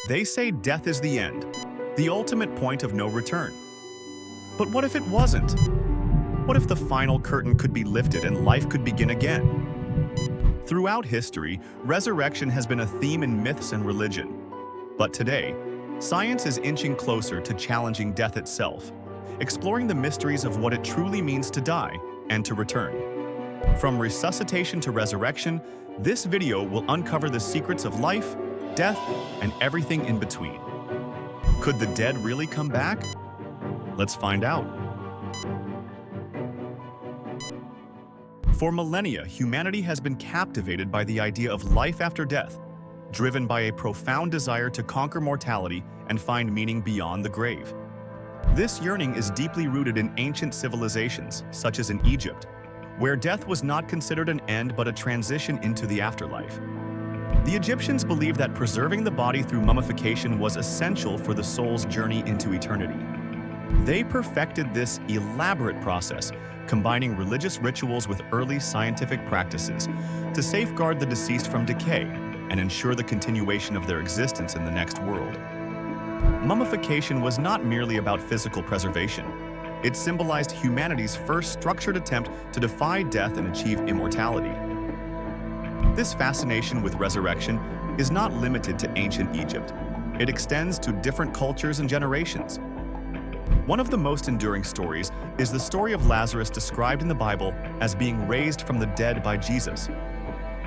They say death is the end, the ultimate point of no return. But what if it wasn't? What if the final curtain could be lifted and life could begin again? Throughout history, resurrection has been a theme in myths and religion. But today, science is inching closer to challenging death itself, exploring the mysteries of what it truly means to die and to return. From resuscitation to resurrection, this video will uncover the secrets of life, death, and everything in between. Could the dead really come back? Let's find out. For millennia, humanity has been captivated by the idea of life after death, driven by a profound desire to conquer mortality and find meaning beyond the grave. This yearning is deeply rooted in ancient civilizations, such as in Egypt, where death was not considered an end but a transition into the afterlife. The Egyptians believed that preserving the body through mummification was essential for the soul's journey into eternity. They perfected this elaborate process, combining religious rituals with early scientific practices to safeguard the deceased from decay and ensure the continuation of their existence in the next world. Mummification was not merely about physical preservation. It symbolized humanity's first structured attempt to defy death and achieve immortality. This fascination with resurrection is not limited to ancient Egypt. It extends to different cultures and generations. One of the most enduring stories is the story of Lazarus described in the Bible as being raised from the dead by Jesus.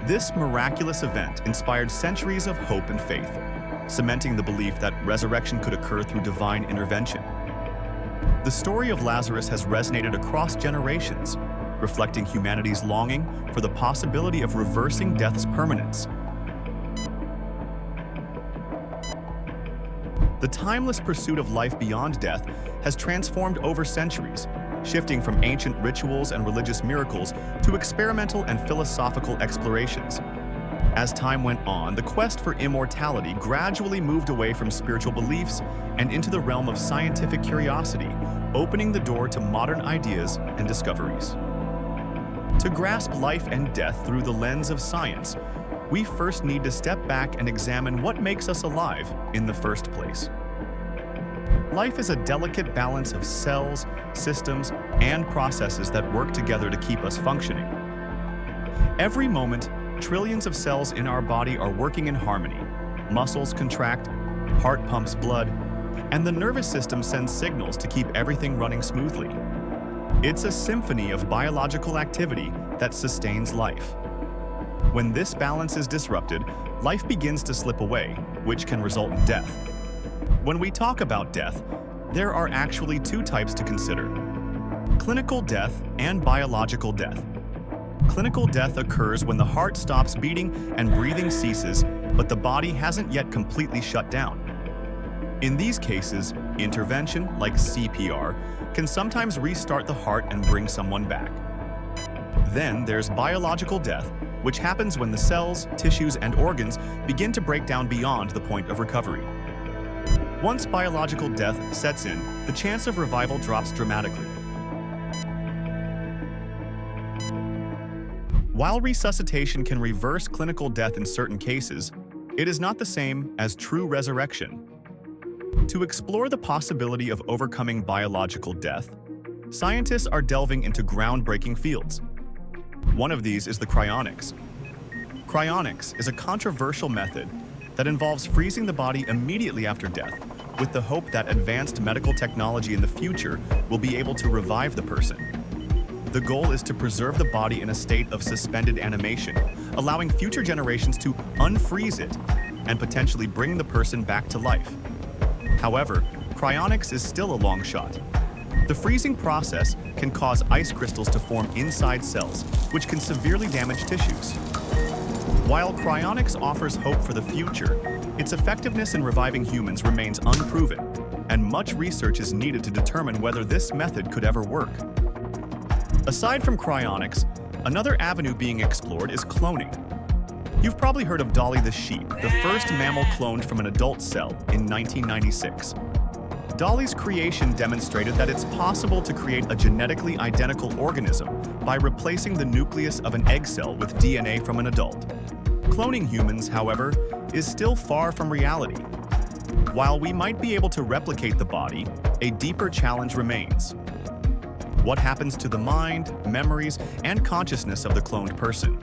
This miraculous event inspired centuries of hope and faith, cementing the belief that resurrection could occur through divine intervention. The story of Lazarus has resonated across generations, reflecting humanity's longing for the possibility of reversing death's permanence. The timeless pursuit of life beyond death has transformed over centuries, shifting from ancient rituals and religious miracles to experimental and philosophical explorations. As time went on, the quest for immortality gradually moved away from spiritual beliefs and into the realm of scientific curiosity, opening the door to modern ideas and discoveries. To grasp life and death through the lens of science, we first need to step back and examine what makes us alive in the first place. Life is a delicate balance of cells, systems, and processes that work together to keep us functioning. Every moment, trillions of cells in our body are working in harmony. Muscles contract, heart pumps blood, and the nervous system sends signals to keep everything running smoothly. It's a symphony of biological activity that sustains life. When this balance is disrupted, life begins to slip away, which can result in death. When we talk about death, there are actually two types to consider: clinical death and biological death. Clinical death occurs when the heart stops beating and breathing ceases, but the body hasn't yet completely shut down. In these cases, intervention, like CPR, can sometimes restart the heart and bring someone back. Then there's biological death, which happens when the cells, tissues, and organs begin to break down beyond the point of recovery. Once biological death sets in, the chance of revival drops dramatically. While resuscitation can reverse clinical death in certain cases, it is not the same as true resurrection. To explore the possibility of overcoming biological death, scientists are delving into groundbreaking fields. One of these is the cryonics. Cryonics is a controversial method that involves freezing the body immediately after death, with the hope that advanced medical technology in the future will be able to revive the person. The goal is to preserve the body in a state of suspended animation, allowing future generations to unfreeze it and potentially bring the person back to life. However, cryonics is still a long shot. The freezing process can cause ice crystals to form inside cells, which can severely damage tissues. While cryonics offers hope for the future, its effectiveness in reviving humans remains unproven, and much research is needed to determine whether this method could ever work. Aside from cryonics, another avenue being explored is cloning. You've probably heard of Dolly the sheep, the first mammal cloned from an adult cell in 1996. Dolly's creation demonstrated that it's possible to create a genetically identical organism by replacing the nucleus of an egg cell with DNA from an adult. Cloning humans, however, is still far from reality. While we might be able to replicate the body, a deeper challenge remains. What happens to the mind, memories, and consciousness of the cloned person?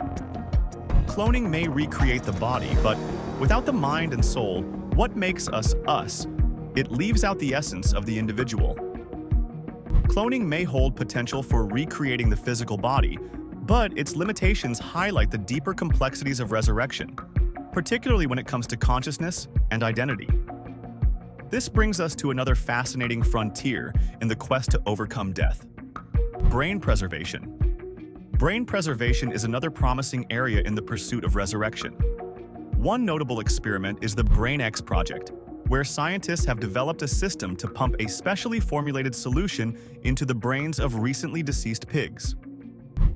Cloning may recreate the body, but without the mind and soul, what makes us us? It leaves out the essence of the individual. Cloning may hold potential for recreating the physical body, but its limitations highlight the deeper complexities of resurrection, particularly when it comes to consciousness and identity. This brings us to another fascinating frontier in the quest to overcome death: brain preservation. Brain preservation is another promising area in the pursuit of resurrection. One notable experiment is the BrainX project, where scientists have developed a system to pump a specially formulated solution into the brains of recently deceased pigs.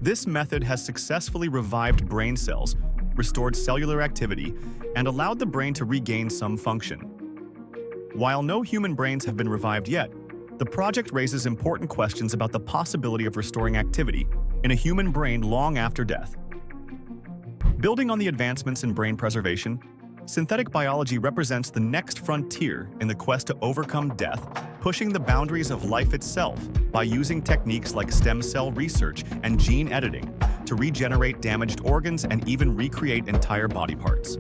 This method has successfully revived brain cells, restored cellular activity, and allowed the brain to regain some function. While no human brains have been revived yet, the project raises important questions about the possibility of restoring activity in a human brain long after death. Building on the advancements in brain preservation, synthetic biology represents the next frontier in the quest to overcome death, pushing the boundaries of life itself by using techniques like stem cell research and gene editing to regenerate damaged organs and even recreate entire body parts.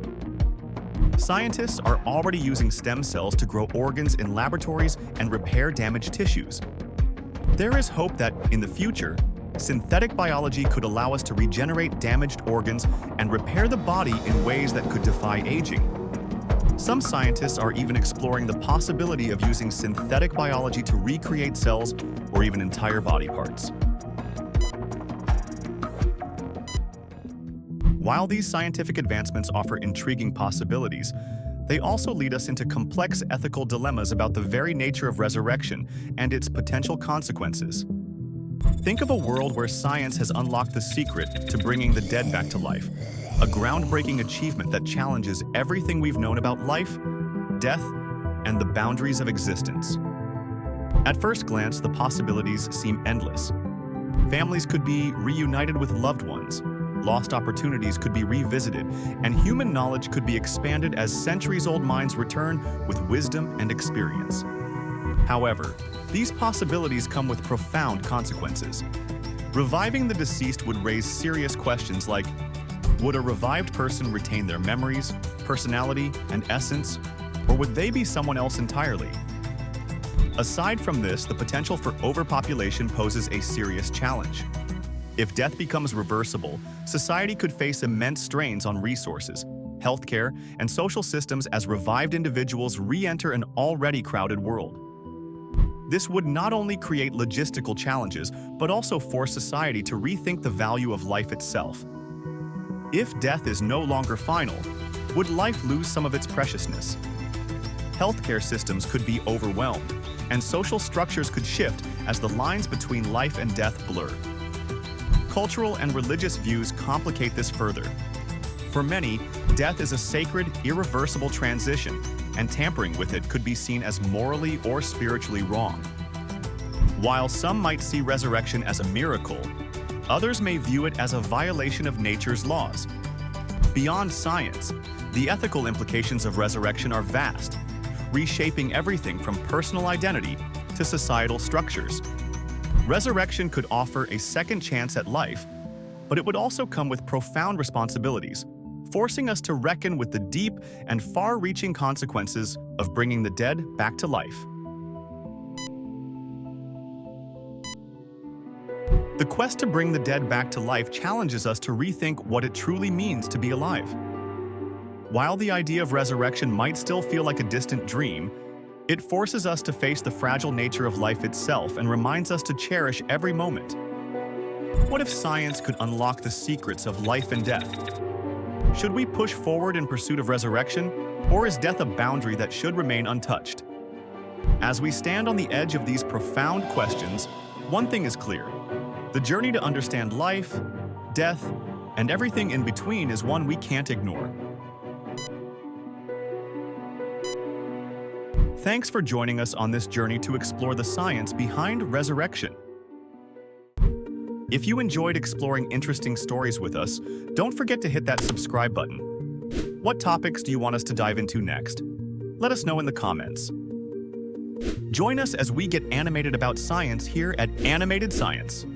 Scientists are already using stem cells to grow organs in laboratories and repair damaged tissues. There is hope that, in the future, synthetic biology could allow us to regenerate damaged organs and repair the body in ways that could defy aging. Some scientists are even exploring the possibility of using synthetic biology to recreate cells or even entire body parts. While these scientific advancements offer intriguing possibilities, they also lead us into complex ethical dilemmas about the very nature of resurrection and its potential consequences. Think of a world where science has unlocked the secret to bringing the dead back to life, a groundbreaking achievement that challenges everything we've known about life, death, and the boundaries of existence. At first glance, the possibilities seem endless. Families could be reunited with loved ones, lost opportunities could be revisited, and human knowledge could be expanded as centuries-old minds return with wisdom and experience. However, these possibilities come with profound consequences. Reviving the deceased would raise serious questions like, would a revived person retain their memories, personality, and essence, or would they be someone else entirely? Aside from this, the potential for overpopulation poses a serious challenge. If death becomes reversible, society could face immense strains on resources, healthcare, and social systems as revived individuals re-enter an already crowded world. This would not only create logistical challenges, but also force society to rethink the value of life itself. If death is no longer final, would life lose some of its preciousness? Healthcare systems could be overwhelmed, and social structures could shift as the lines between life and death blur. Cultural and religious views complicate this further. For many, death is a sacred, irreversible transition, and tampering with it could be seen as morally or spiritually wrong. While some might see resurrection as a miracle, others may view it as a violation of nature's laws. Beyond science, the ethical implications of resurrection are vast, reshaping everything from personal identity to societal structures. Resurrection could offer a second chance at life, but it would also come with profound responsibilities, forcing us to reckon with the deep and far-reaching consequences of bringing the dead back to life. The quest to bring the dead back to life challenges us to rethink what it truly means to be alive. While the idea of resurrection might still feel like a distant dream, it forces us to face the fragile nature of life itself and reminds us to cherish every moment. What if science could unlock the secrets of life and death? Should we push forward in pursuit of resurrection, or is death a boundary that should remain untouched? As we stand on the edge of these profound questions, one thing is clear. The journey to understand life, death, and everything in between is one we can't ignore. Thanks for joining us on this journey to explore the science behind resurrection. If you enjoyed exploring interesting stories with us, don't forget to hit that subscribe button. What topics do you want us to dive into next? Let us know in the comments. Join us as we get animated about science here at Animated Science.